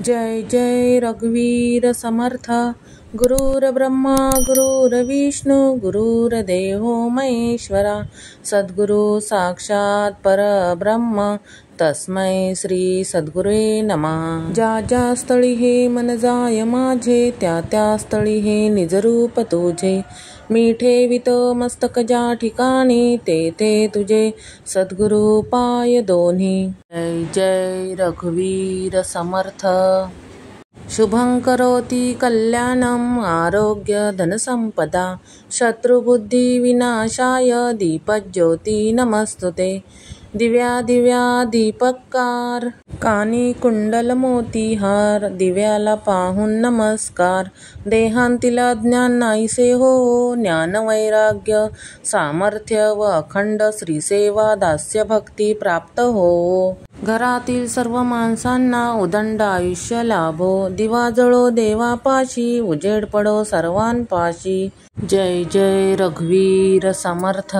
जय जय रघुवीर समर्थ। गुरुर्ब्रह्मा गुरुर्विष्णू गुरुर्देवो महेश्वरा। सद्गुरु साक्षात परब्रह्म तस्मै श्री सद्गुरुवे नमः। ज्या ज्या स्थळी हे मन जाय माझे, त्या त्या स्थळी हे निजरूप तुझे। मी ठेवित मस्तक ज्या ठिकाणी, तेथे तुझे सद्गुरु पाय दोन्ही। जय जय रघुवीर समर्थ। शुभं करोति कल्याणं आरोग्य धनसंपदा। शत्रुबुद्धी विनाशाय दीपज्योती नमस्तुते। दिव्या दिव्या दीपकार, कानी कुंडल मोतीहार। दिव्याला पाहून नमस्कार, देहांतील ज्ञान नाहीसे हो। ज्ञान वैराग्य सामर्थ्य व अखंड श्रीसेवा दास्य भक्ती प्राप्त हो। घरातील सर्व माणसांना उदंड आयुष्य लाभो। दिवा जळो देवापाशी, उजेड पडो सर्वांपाशी। जय जय रघुवीर समर्थ।